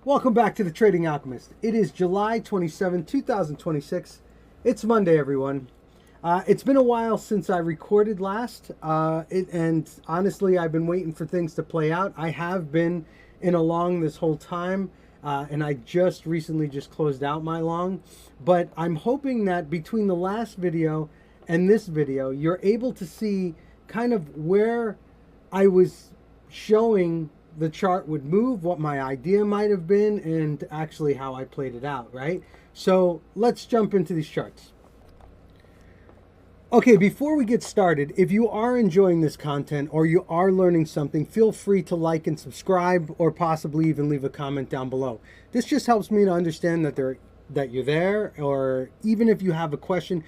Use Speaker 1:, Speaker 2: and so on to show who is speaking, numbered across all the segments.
Speaker 1: Welcome back to the Trading Alchemist. It is July 27, 2026. It's Monday, everyone. It's been a while since I recorded last, and honestly, I've been waiting for things to play out. I have been in a long this whole time, and I just recently closed out my long. But I'm hoping that between the last video and this video, you're able to see kind of where I was showing the chart would move, what my idea might have been, and actually how I played it out, right? So let's jump into these charts. Okay, before we get started, if you are enjoying this content or you are learning something, feel free to like and subscribe, or possibly even leave a comment down below. This just helps me to understand that you're there, or even if you have a question,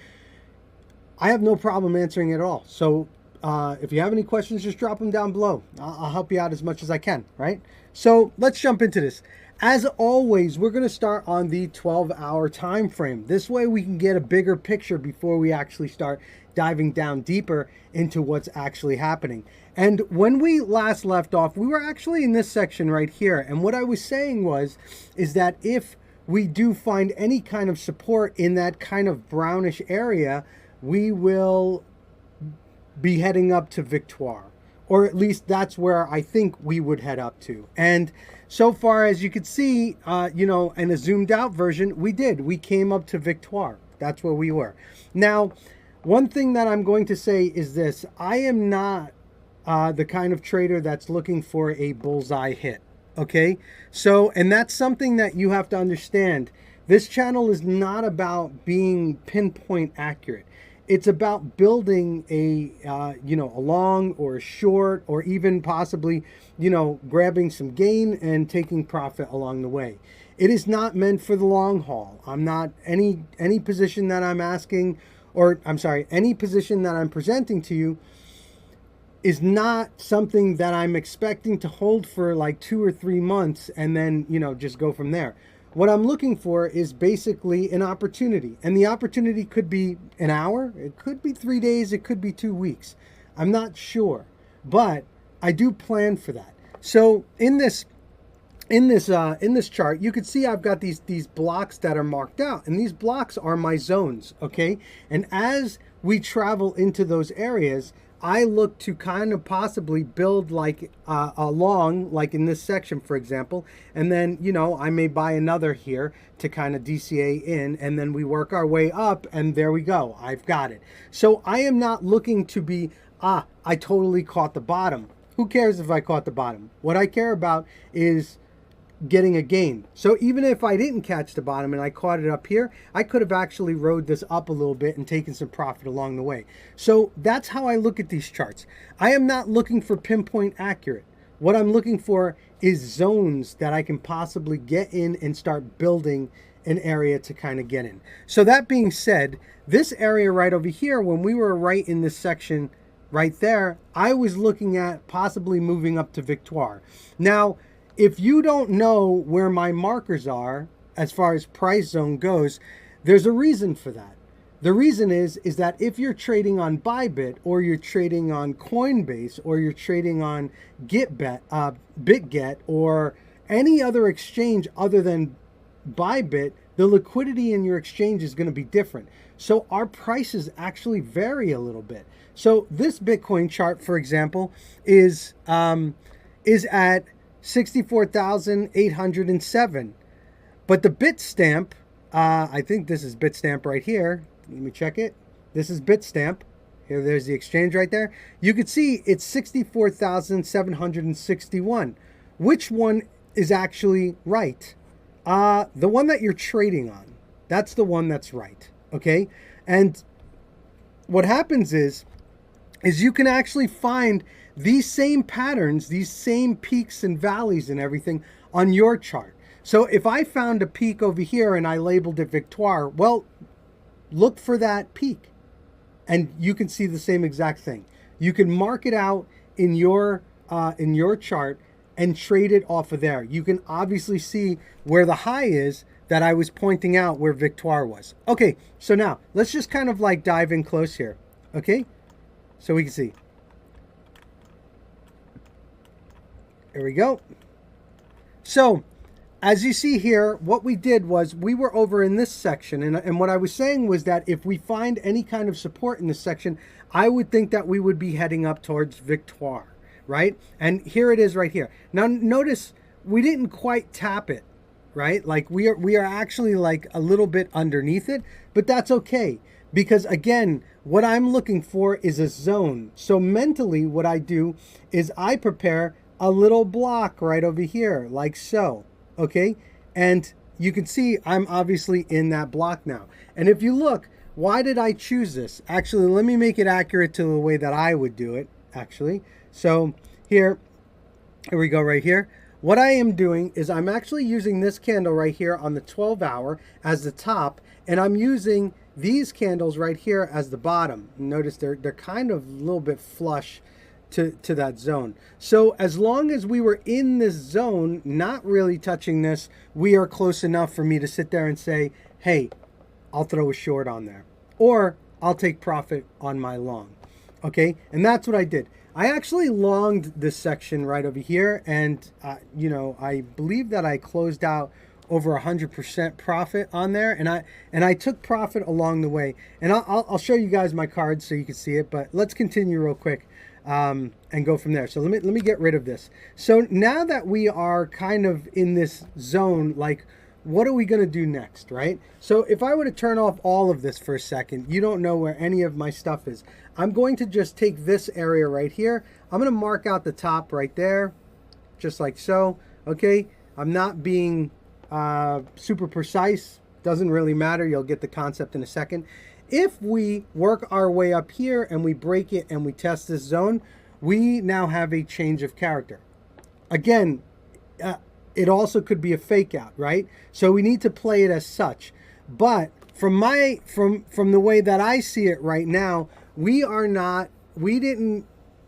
Speaker 1: I have no problem answering it at all. So if you have any questions, just drop them down below. I'll help you out as much as I can, right? So let's jump into this. As always, we're going to start on the 12-hour time frame. This way we can get a bigger picture before we actually start diving down deeper into what's actually happening. And when we last left off, we were actually in this section right here. And what I was saying is that if we do find any kind of support in that kind of brownish area, we will be heading up to Victoire, or at least that's where I think we would head up to. And so far, as you can see, in a zoomed out version, we came up to Victoire. That's where we were. Now, one thing that I'm going to say is this: I am not the kind of trader that's looking for a bullseye hit. Okay, so, and that's something that you have to understand. This channel is not about being pinpoint accurate. It's about building a long or a short, or even possibly, grabbing some gain and taking profit along the way. It is not meant for the long haul. I'm not any position that I'm asking, or I'm sorry, any position that I'm presenting to you is not something that I'm expecting to hold for like 2 or 3 months and then, just go from there. What I'm looking for is basically an opportunity. And the opportunity could be an hour, it could be 3 days, it could be 2 weeks. I'm not sure, but I do plan for that. So in this chart, you can see I've got these blocks that are marked out, and these blocks are my zones, okay? And as we travel into those areas, I look to kind of possibly build like along, like in this section, for example, and then, I may buy another here to kind of DCA in, and then we work our way up, and there we go. I've got it. So I am not looking to be, I totally caught the bottom. Who cares if I caught the bottom? What I care about is getting a gain. So even if I didn't catch the bottom and I caught it up here, I could have actually rode this up a little bit and taken some profit along the way. So that's how I look at these charts. I am not looking for pinpoint accurate. What I'm looking for is zones that I can possibly get in and start building an area to kind of get in. So that being said, this area right over here, when we were right in this section right there, I was looking at possibly moving up to Victoire. Now, if you don't know where my markers are as far as price zone goes, there's a reason for that. The reason is that if you're trading on Bybit, or you're trading on Coinbase, or you're trading on BitGet, or any other exchange other than Bybit, the liquidity in your exchange is going to be different. So our prices actually vary a little bit. So this Bitcoin chart, for example, is at 64,807. But the Bitstamp, I think this is Bitstamp right here. Let me check it. This is Bitstamp. Here, there's the exchange right there. You can see it's 64,761. Which one is actually right? The one that you're trading on. That's the one that's right. Okay? And what happens is you can actually find these same patterns, these same peaks and valleys and everything on your chart. So if I found a peak over here and I labeled it Victoire, well, look for that peak and you can see the same exact thing. You can mark it out in your chart and trade it off of there. You can obviously see where the high is that I was pointing out where Victoire was. Okay, so now let's just kind of like dive in close here. Okay, so we can see. There we go. So as you see here, what we did was we were over in this section. And what I was saying was that if we find any kind of support in this section, I would think that we would be heading up towards Victoire, right? And here it is right here. Now, notice we didn't quite tap it, right? Like we are actually like a little bit underneath it, but that's okay. Because again, what I'm looking for is a zone. So mentally, what I do is I prepare a little block right over here, like so. Okay, and you can see I'm obviously in that block now. And if you look, why did I choose this? Actually, let me make it accurate to the way that I would do it, actually. So here we go right here. What I am doing is I'm actually using this candle right here on the 12-hour as the top, and I'm using these candles right here as the bottom. Notice they're kind of a little bit flush to that zone. So as long as we were in this zone, not really touching this, we are close enough for me to sit there and say, hey, I'll throw a short on there, or I'll take profit on my long. Okay, and that's what I did. I actually longed this section right over here, and you know, I believe that I closed out over 100% profit on there, and I took profit along the way. And I'll show you guys my cards so you can see it, but let's continue real quick and go from there. So let me get rid of this. So now that we are kind of in this zone, like, what are we going to do next, right? So if I were to turn off all of this for a second, you don't know where any of my stuff is. I'm going to just take this area right here. I'm going to mark out the top right there, just like so. Okay, I'm not being super precise. Doesn't really matter. You'll get the concept in a second. If we work our way up here and we break it and we test this zone, we now have a change of character. Again, it also could be a fake out, right? So we need to play it as such. But from the way that I see it right now,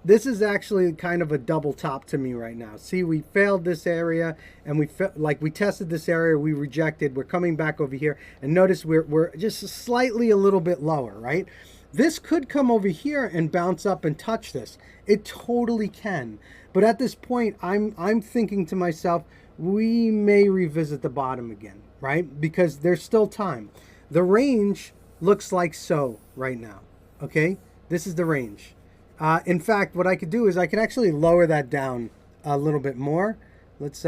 Speaker 1: this is actually kind of a double top to me right now. See, we failed this area, and we tested this area, we rejected, we're coming back over here, and notice we're just slightly a little bit lower, right? This could come over here and bounce up and touch this. It totally can. But at this point, I'm thinking to myself, we may revisit the bottom again, right? Because there's still time. The range looks like so right now, okay? This is the range. In fact, what I could do is I could actually lower that down a little bit more. Let's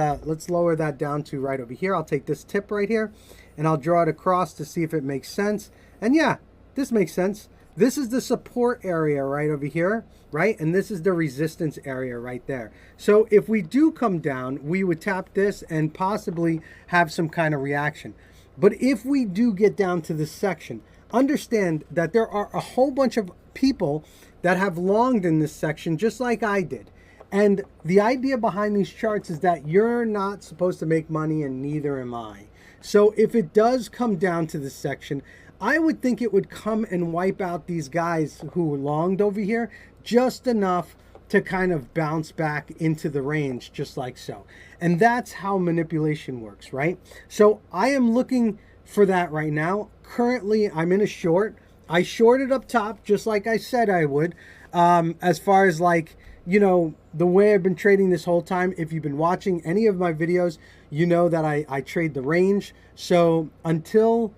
Speaker 1: lower that down to right over here. I'll take this tip right here and I'll draw it across to see if it makes sense. And yeah, this makes sense. This is the support area right over here, right? And this is the resistance area right there. So if we do come down, we would tap this and possibly have some kind of reaction. But if we do get down to this section, understand that there are a whole bunch of people that have longed in this section just like I did. And the idea behind these charts is that you're not supposed to make money, and neither am I. So if it does come down to this section, I would think it would come and wipe out these guys who longed over here just enough to kind of bounce back into the range, just like so. And that's how manipulation works, right? So I am looking for that right now. Currently, I'm in a short. I shorted up top, just like I said I would. As far as, like, you know, the way I've been trading this whole time, if you've been watching any of my videos, you know that I trade the range. So until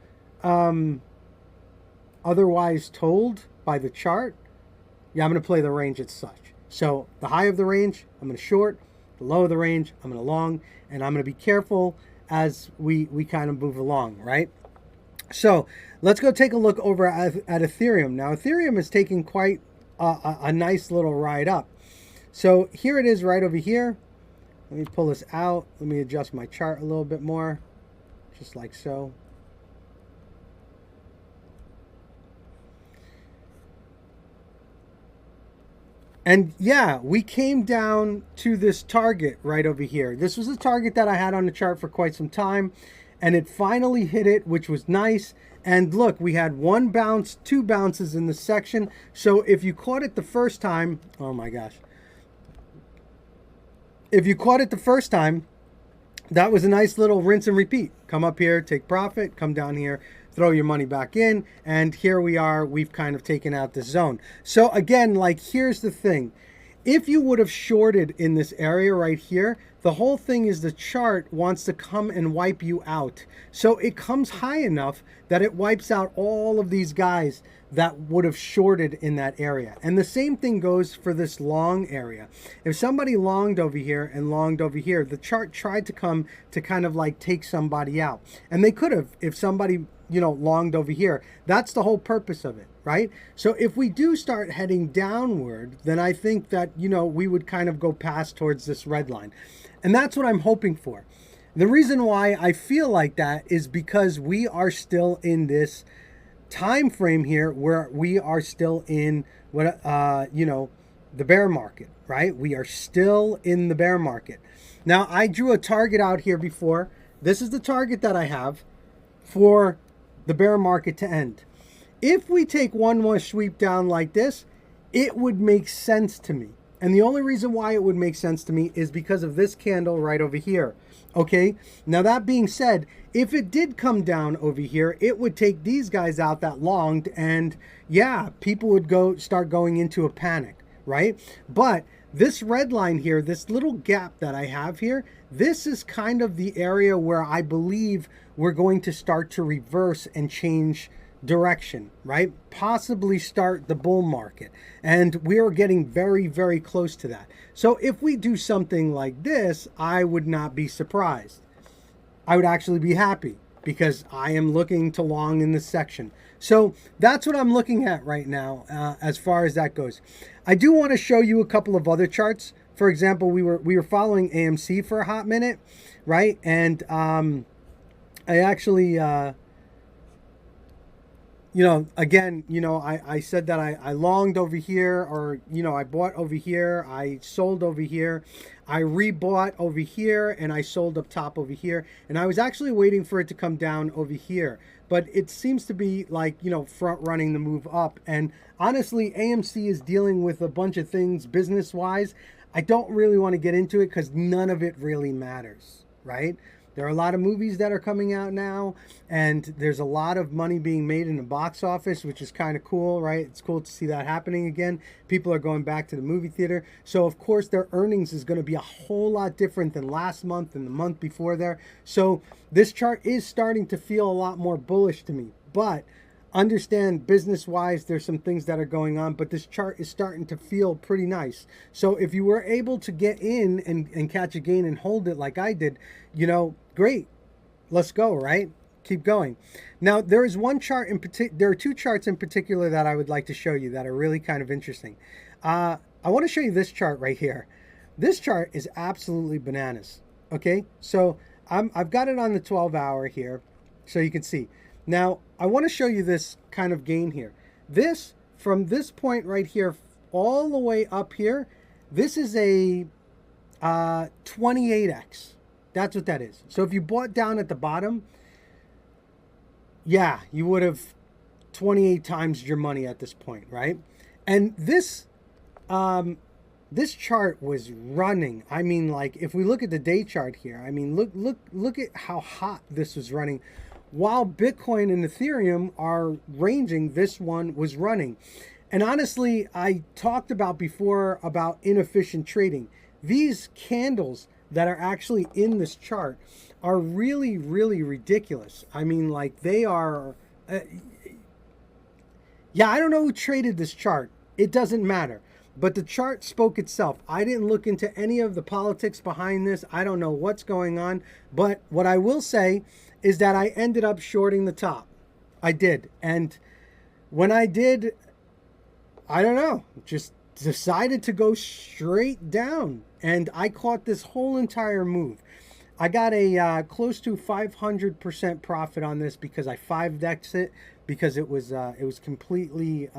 Speaker 1: otherwise told by the chart, yeah, I'm going to play the range as such. So the high of the range, I'm going to short. The low of the range, I'm going to long. And I'm going to be careful as we kind of move along, right? So let's go take a look over at Ethereum. Now, Ethereum is taking quite a nice little ride up. So here it is right over here. Let me pull this out. Let me adjust my chart a little bit more, just like so. And yeah, we came down to this target right over here. This was a target that I had on the chart for quite some time, and it finally hit it, which was nice. And look, we had one bounce, two bounces in the section. So if you caught it the first time, oh my gosh. If you caught it the first time, that was a nice little rinse and repeat. Come up here, take profit, come down here, throw your money back in, and here we are. We've kind of taken out this zone. So again, like, here's the thing. If you would have shorted in this area right here, The whole thing is the chart wants to come and wipe you out. So it comes high enough that it wipes out all of these guys that would have shorted in that area. And the same thing goes for this long area. If somebody longed over here and longed over here, the chart tried to come to kind of like take somebody out. And they could have if somebody, you know, longed over here. That's the whole purpose of it, right? So if we do start heading downward, then I think that, you know, we would kind of go past towards this red line. And that's what I'm hoping for. The reason why I feel like that is because we are still in this time frame here where we are still in what you know, the bear market, right? We are still in the bear market. Now, I drew a target out here before. This is the target that I have for the bear market to end. If we take one more sweep down like this, it would make sense to me. And the only reason why it would make sense to me is because of this candle right over here. Okay, now that being said, if it did come down over here, it would take these guys out that longed, and yeah, people would start going into a panic, right? But this red line here, this little gap that I have here, this is kind of the area where I believe we're going to start to reverse and change direction, right? Possibly start the bull market. And we are getting very, very close to that. So if we do something like this, I would not be surprised. I would actually be happy because I am looking to long in this section. So that's what I'm looking at right now as far as that goes. I do want to show you a couple of other charts. For example, we were following AMC for a hot minute, right? And I actually you know, again, you know, I said that I longed over here, or, you know, I bought over here, I sold over here, I rebought over here, and I sold up top over here. And I was actually waiting for it to come down over here. But it seems to be like, you know, front running the move up. And honestly, AMC is dealing with a bunch of things business-wise. I don't really want to get into it because none of it really matters, right? There are a lot of movies that are coming out now, and there's a lot of money being made in the box office, which is kind of cool, right? It's cool to see that happening again. People are going back to the movie theater. So, of course, their earnings is going to be a whole lot different than last month and the month before there. So this chart is starting to feel a lot more bullish to me. But understand, business-wise, there's some things that are going on, but this chart is starting to feel pretty nice. So if you were able to get in and catch a gain and hold it like I did, you know, great. Let's go, right? Keep going. Now, there is one chart in particular. There are two charts in particular that I would like to show you that are really kind of interesting. I want to show you this chart right here. This chart is absolutely bananas. Okay, so I've got it on the 12-hour here, so you can see. Now, I want to show you this kind of gain here. This, from this point right here, all the way up here, this is a 28x. That's what that is. So if you bought down at the bottom, yeah, you would have 28 times your money at this point, right? And this this chart was running. I mean, like, if we look at the day chart here, I mean, look at how hot this was running. While Bitcoin and Ethereum are ranging, this one was running. And honestly, I talked about before about inefficient trading. These candles that are actually in this chart are really, really ridiculous. I mean, like, they are... yeah, I don't know who traded this chart. It doesn't matter. But the chart spoke itself. I didn't look into any of the politics behind this. I don't know what's going on. But what I will say is that I ended up shorting the top. I did. And when I did, I don't know, just decided to go straight down. And I caught this whole entire move. I got a close to 500% profit on this because I 5DEXed it, because it was completely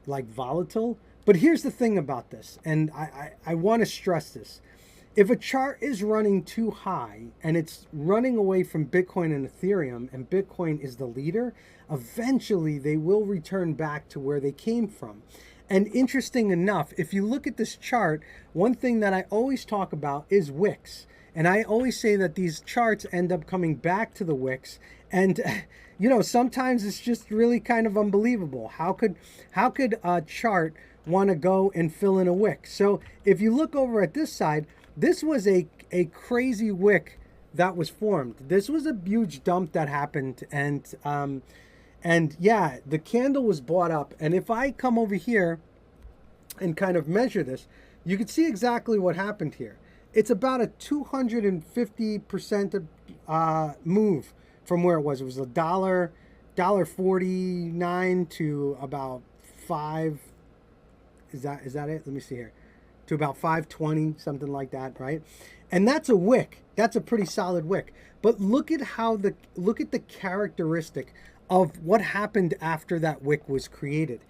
Speaker 1: like volatile. But here's the thing about this, and I want to stress this. If a chart is running too high and it's running away from Bitcoin and Ethereum, and Bitcoin is the leader, eventually they will return back to where they came from. And interesting enough, if you look at this chart, one thing that I always talk about is wicks. And I always say that these charts end up coming back to the wicks. And, you know, sometimes it's just really kind of unbelievable. How could a chart want to go and fill in a wick. So if you look over at this side, this was a crazy wick that was formed. This was a huge dump that happened, and yeah, the candle was bought up. And if I come over here and kind of measure this, you can see exactly what happened here. It's about a 250% move from where it was. It was $1.49 to about $5. Is that it? Let me see here. To about $5.20, something like that, right? And that's a wick. That's a pretty solid wick. But look at the characteristic of what happened after that wick was created.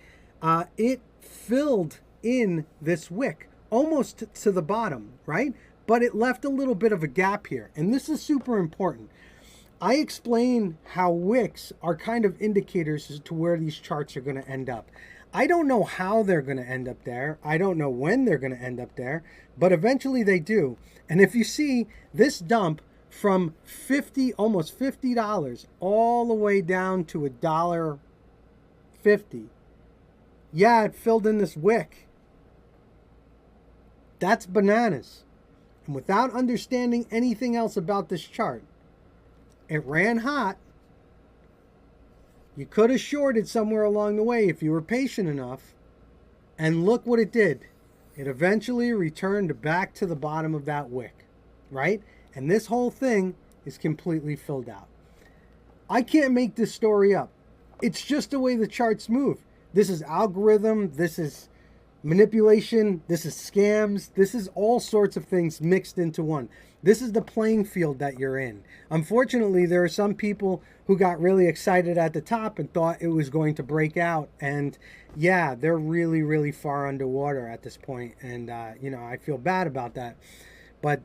Speaker 1: It filled in this wick almost to the bottom, right? But it left a little bit of a gap here. And this is super important. I explain how wicks are kind of indicators as to where these charts are going to end up. I don't know how they're going to end up there. I don't know when they're going to end up there, but eventually they do. And if you see this dump from almost $50 all the way down to $1.50, yeah, it filled in this wick. That's bananas. And without understanding anything else about this chart, it ran hot. You could have shorted somewhere along the way if you were patient enough. And look what it did. It eventually returned back to the bottom of that wick, right? And this whole thing is completely filled out. I can't make this story up. It's just the way the charts move. This is algorithm. This is manipulation. This is scams. This is all sorts of things mixed into one. This is the playing field that you're in. Unfortunately, there are some people who got really excited at the top and thought it was going to break out. And yeah, they're really, really far underwater at this point. And, I feel bad about that. But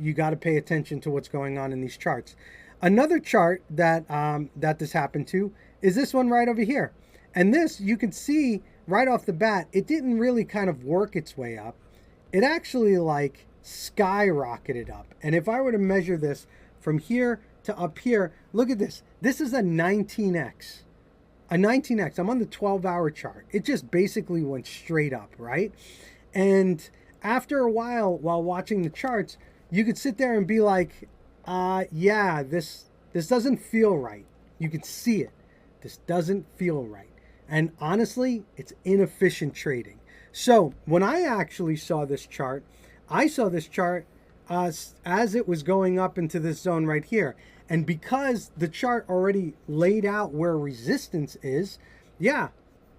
Speaker 1: you got to pay attention to what's going on in these charts. Another chart that this happened to is this one right over here. And this, you can see right off the bat, it didn't really kind of work its way up. It actually skyrocketed up. And if I were to measure this from here to up here, look at this. This is a 19x. A 19x. I'm on the 12-hour chart. It just basically went straight up, right? And after a while watching the charts, you could sit there and be like, yeah, this doesn't feel right. You can see it. This doesn't feel right. And honestly, it's inefficient trading. So when I actually saw this chart, I saw this chart as it was going up into this zone right here. And because the chart already laid out where resistance is, yeah,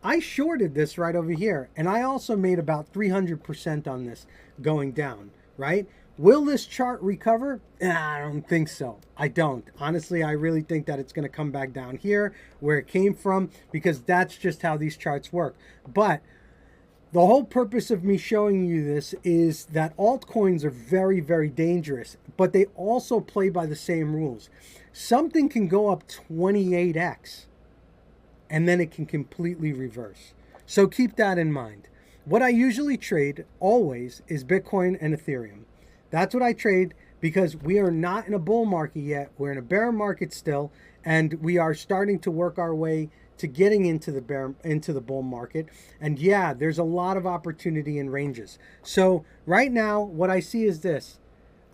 Speaker 1: I shorted this right over here. And I also made about 300% on this going down, right? Will this chart recover? I don't think so. I don't. Honestly, I really think that it's going to come back down here where it came from, because that's just how these charts work. But the whole purpose of me showing you this is that altcoins are very, very dangerous, but they also play by the same rules. Something can go up 28x, and then it can completely reverse. So keep that in mind. What I usually trade always is Bitcoin and Ethereum. That's what I trade, because we are not in a bull market yet. We're in a bear market still, and we are starting to work our way to getting into the bull market. And yeah, there's a lot of opportunity in ranges. So right now, what I see is this.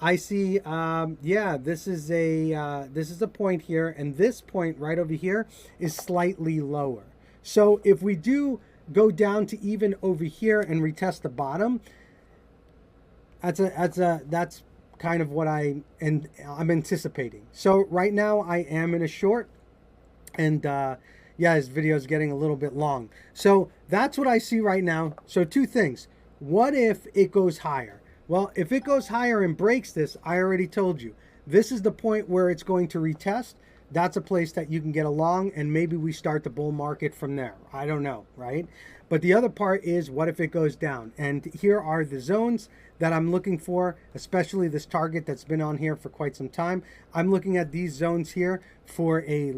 Speaker 1: I see, this is a point here, and this point right over here is slightly lower. So if we do go down to even over here and retest the bottom, that's kind of what I'm anticipating. So right now I am in a short, and this video is getting a little bit long. So that's what I see right now. So two things. What if it goes higher? Well, if it goes higher and breaks this, I already told you, this is the point where it's going to retest. That's a place that you can get along, and maybe we start the bull market from there. I don't know, right? But the other part is, what if it goes down? And here are the zones that I'm looking for, especially this target that's been on here for quite some time. I'm looking at these zones here for a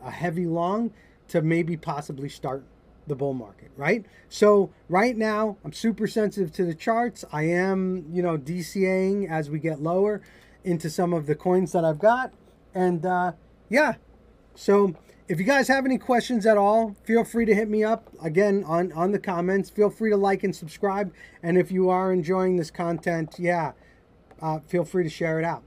Speaker 1: heavy long to maybe possibly start the bull market, right? So right now, I'm super sensitive to the charts. I am, DCAing as we get lower into some of the coins that I've got. And So if you guys have any questions at all, feel free to hit me up again on the comments. Feel free to like and subscribe. And if you are enjoying this content, feel free to share it out.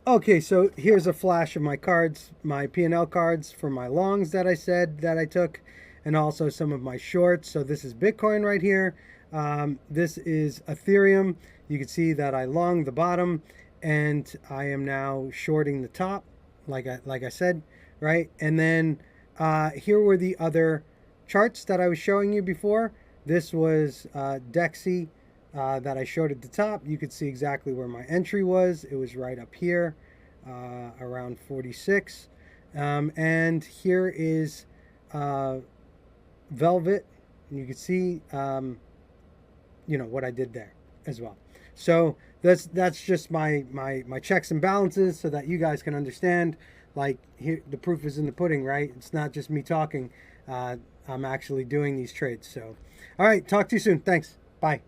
Speaker 1: Okay, so here's a flash of my cards, my P&L cards for my longs that I said that I took, and also some of my shorts. So this is Bitcoin right here. This is Ethereum. You can see that I long the bottom, and I am now shorting the top, like I said, right? And then here were the other charts that I was showing you before. This was DEXE that I showed at the top. You could see exactly where my entry was. It was right up here, around 46. And here is Velvet. And you can see, what I did there as well. So that's just my checks and balances so that you guys can understand. Like, here, the proof is in the pudding, right? It's not just me talking. I'm actually doing these trades. So, all right, talk to you soon. Thanks. Bye.